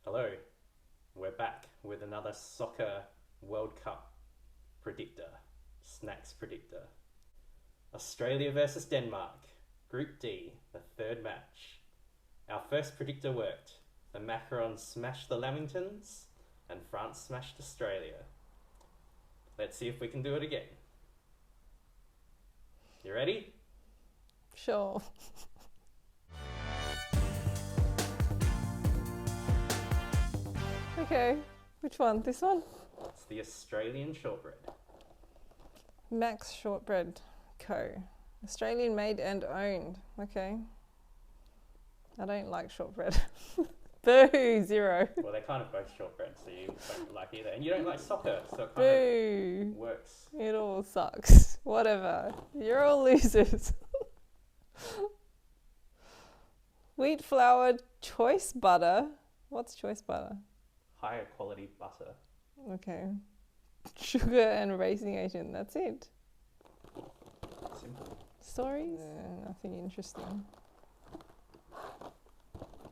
Hello, we're back with another soccer World Cup predictor, snacks predictor. Australia versus Denmark, Group D, the third match. Our first predictor worked. The macarons smashed the Lamingtons and France smashed Australia. Let's see if we can do it again. You ready? Sure. Okay, which one? This one? It's the Australian shortbread. Max Shortbread Co. Australian made and owned. Okay. I don't like shortbread. Boo, 0. Well, they're kind of both shortbread, so you don't like either. And you don't like soccer, so it kind Boo. of works. It all sucks. Whatever. You're all losers. Wheat flour choice butter. What's choice butter? Higher quality butter. Okay. Sugar and racing agent. That's it. Simple. Stories? Nothing interesting.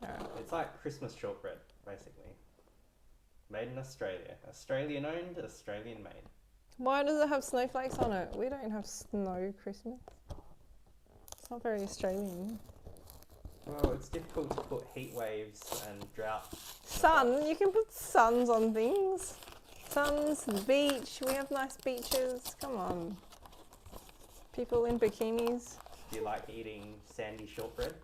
Alright. It's like Christmas shortbread, basically. Made in Australia. Australian owned, Australian made. Why does it have snowflakes on it? We don't have snow Christmas. It's not very Australian. Well, it's difficult to put heat waves and drought. Sun, you can put suns on things. Suns, beach, we have nice beaches. Come on. People in bikinis. Do you like eating sandy shortbread?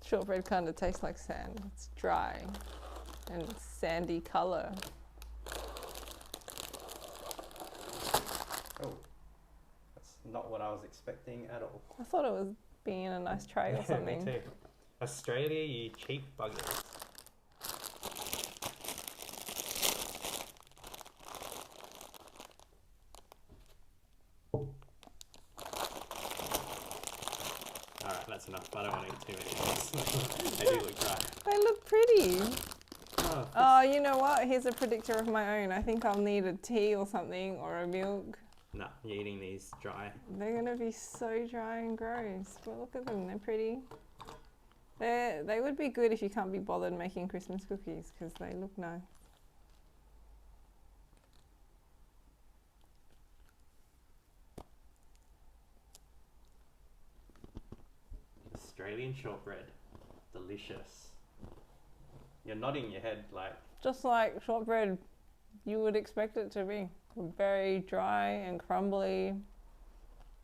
Shortbread kind of tastes like sand. It's dry and sandy colour. Oh, that's not what I was expecting at all. I thought it was being in a nice tray or something. Me too. Australia, you cheap buggers. Alright, that's enough. I don't want to eat too many of these. They do look dry. They look pretty. Oh, Oh, you know what? Here's a predictor of my own. I think I'll need a tea or something or a milk. no, you're eating these dry. They're gonna be so dry and gross. But look at them, they're pretty. They would be good if you can't be bothered making Christmas cookies because they look nice. Australian shortbread. Delicious. You're nodding your head like, Just like shortbread you would expect it to be. Very dry and crumbly.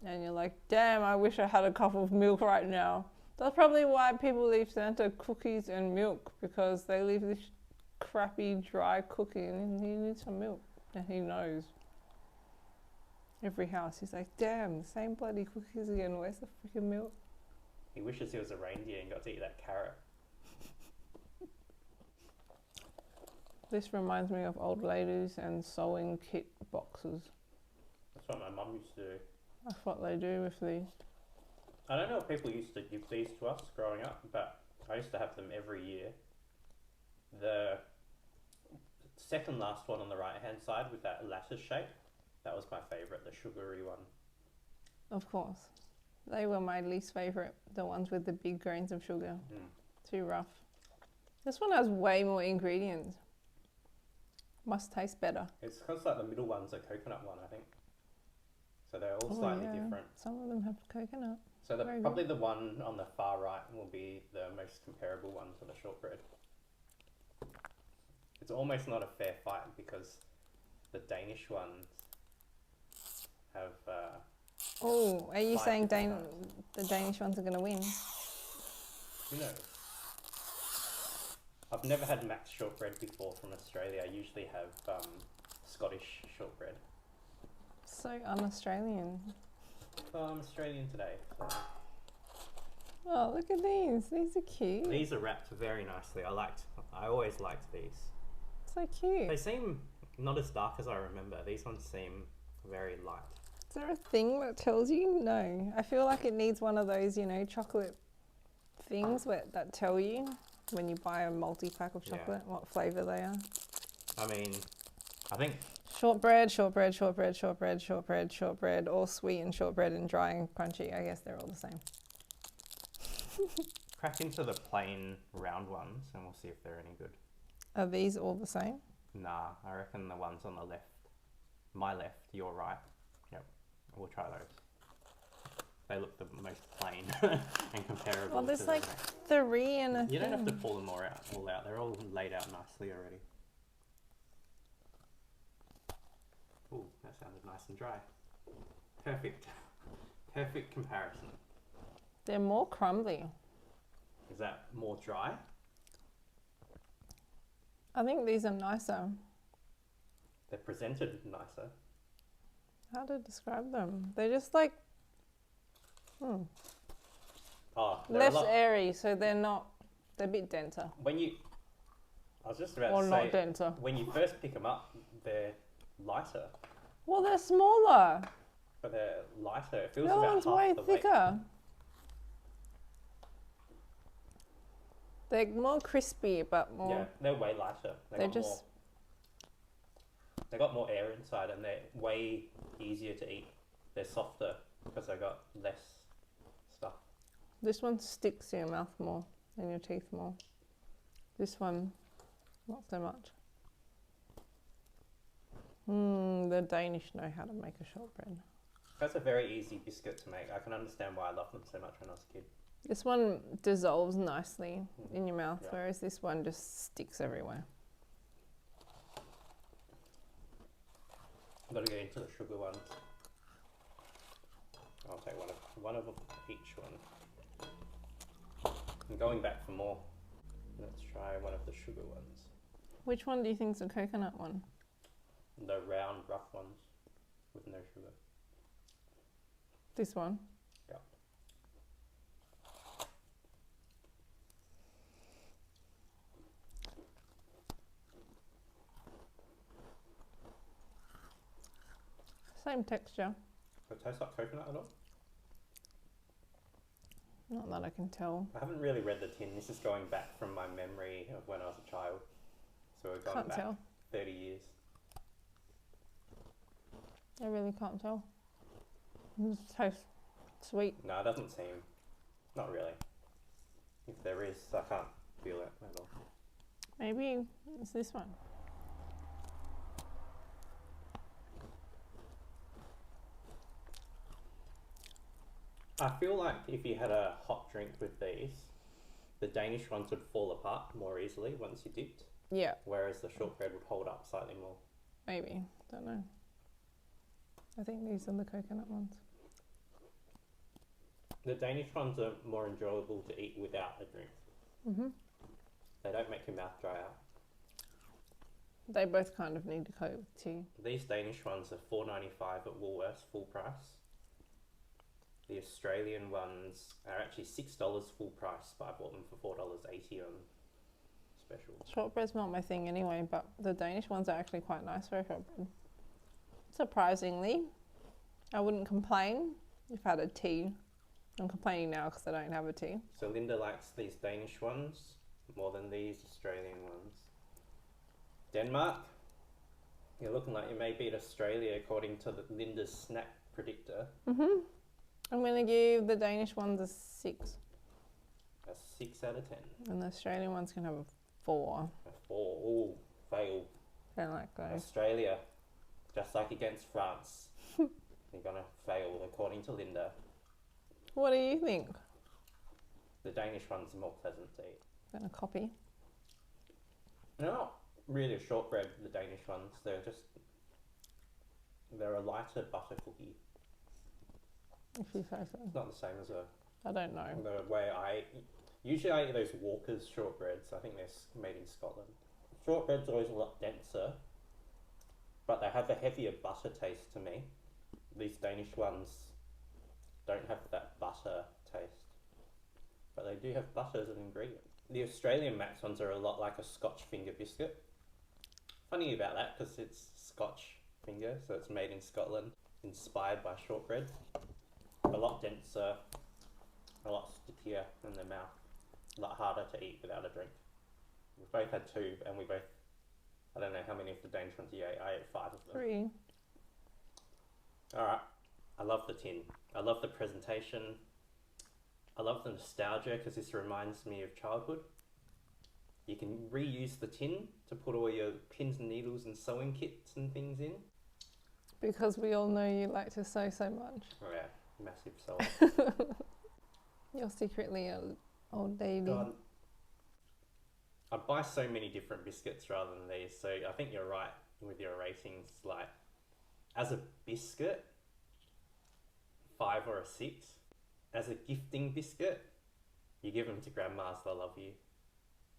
And you're like, damn, I wish I had a cup of milk right now. That's probably why people leave Santa cookies and milk, because they leave this crappy dry cookie and he needs some milk. And he knows. Every house, he's like, damn, the same bloody cookies again. Where's the freaking milk? he wishes he was a reindeer and got to eat that carrot. This reminds me of old ladies and sewing kit boxes. That's what my mum used to do. That's what they do with these. I don't know if people used to give these to us growing up, but I used to have them every year. The second last one on the right hand side with that lattice shape, that was my favourite, the sugary one. Of course. They were my least favourite, the ones with the big grains of sugar. Too rough. This one has way more ingredients. Must taste better. It's because like the middle one's a coconut one, I think. So they're all slightly different. Some of them have coconut. So Very probably the one on the far right will be the most comparable one to the shortbread. It's almost not a fair fight because the Danish ones have... Oh, are you saying the Danish ones are going to win? who knows? I've never had Max shortbread before from Australia. I usually have Scottish shortbread. So un-Australian. Well, I'm Australian today. So. Oh, look at these. These are cute. These are wrapped very nicely. I always liked these. So cute. They seem not as dark as I remember. These ones seem very light. Is there a thing that tells you? No. I feel like it needs one of those, chocolate things that tell you when you buy a multi-pack of chocolate what flavour they are. I mean, I think... Shortbread, all sweet and shortbread and dry and crunchy. I guess they're all the same. Crack into the plain round ones and we'll see if they're any good. Are these all the same? Nah, I reckon the ones on the left, my left, your right. Yep, we'll try those. They look the most plain and comparable. Well, there's to like the rest. 3 in a You don't have to thing. pull them all out. They're all laid out nicely already. Ooh, that sounded nice and dry. Perfect. Perfect comparison. They're more crumbly. Is that more dry? I think these are nicer. They're presented nicer. How to describe them? They're just like Oh, they're less a lot. airy, so they're a bit denser. When you, I was just about Or to not say, denser. when you first pick them up, they're lighter, Well, they're smaller. but they're lighter. It feels The other about one's half way the weight. thicker. They're more crispy, but more. Yeah, they're way lighter. They're just. They got more air inside, and they're way easier to eat. They're softer because they got less stuff. This one sticks to your mouth more and your teeth more. This one, not so much. The Danish know how to make a shortbread. That's a very easy biscuit to make. I can understand why I loved them so much when I was a kid. This one dissolves nicely in your mouth, Yeah. whereas this one just sticks everywhere. I've got to get into the sugar ones. I'll take one of each one. I'm going back for more. Let's try one of the sugar ones. Which one do you think's a coconut one? The round, rough ones with no sugar. This one? Yeah. Same texture. Does it taste like coconut at all? Not that I can tell. I haven't really read the tin. This is going back from my memory of when I was a child. So we're going Can't back tell. 30 years. I really can't tell. It tastes sweet. No, it doesn't seem. Not really. If there is, I can't feel it at all. Maybe it's this one. I feel like if you had a hot drink with these, the Danish ones would fall apart more easily once you dipped, Yeah, whereas the shortbread would hold up slightly more. maybe. Don't know. I think these are the coconut ones. The Danish ones are more enjoyable to eat without a drink. Mm-hmm. They don't make your mouth dry out. They both kind of need to go with tea. These Danish ones are $4.95 at Woolworths, full price. The Australian ones are actually $6 full price, but I bought them for $4.80 on special. Shortbread's not my thing anyway, but the Danish ones are actually quite nice for a shortbread. Surprisingly, I wouldn't complain if I had a tea. I'm complaining now because I don't have a tea. So Linda likes these Danish ones more than these Australian ones. Denmark, you're looking like you may beat Australia according to Linda's snack predictor. Mm-hmm. I'm going to give the Danish ones a 6. A 6 out of 10. And the Australian ones can have a 4. A 4. Ooh, fail. Don't like those. Australia, just like against France, you're going to fail according to Linda. What do you think? The Danish ones are more pleasant to eat. Going to copy? They're not really a shortbread, the Danish ones. They're a lighter butter cookie. If you say so. It's not the same as I don't know. the way usually I eat those Walker's shortbreads. I think they're made in Scotland. Shortbread's always a lot denser, but they have a heavier butter taste to me. These Danish ones don't have that butter taste, but they do have butter as an ingredient. The Australian Max ones are a lot like a Scotch finger biscuit. Funny about that because it's Scotch finger, so it's made in Scotland, inspired by shortbread. A lot denser, a lot stickier in the mouth, a lot harder to eat without a drink. We've both had 2, and we both, I don't know how many of the Danish ones you ate. I ate 5 of them. 3. Alright, I love the tin. I love the presentation. I love the nostalgia because this reminds me of childhood. You can reuse the tin to put all your pins and needles and sewing kits and things in. Because we all know you like to sew so much. Oh yeah, massive sewer. You're secretly an old lady. God, I buy so many different biscuits rather than these, so I think you're right with your ratings. Like, as a biscuit, 5 or a 6. As a gifting biscuit, you give them to grandmas, they'll love you.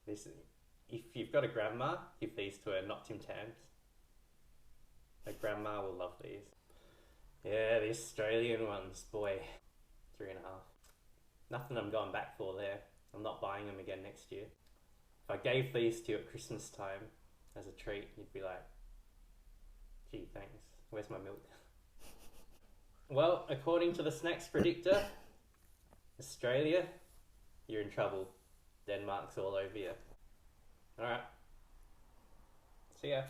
If you've got a grandma, give these to her, not Tim Tams. A grandma will love these. Yeah, the Australian ones, boy, 3.5. Nothing I'm going back for there. I'm not buying them again next year. If I gave these to you at Christmas time as a treat, you'd be like, gee, thanks. Where's my milk? Well, according to the snacks predictor, Australia, you're in trouble. Denmark's all over you. Alright. See ya.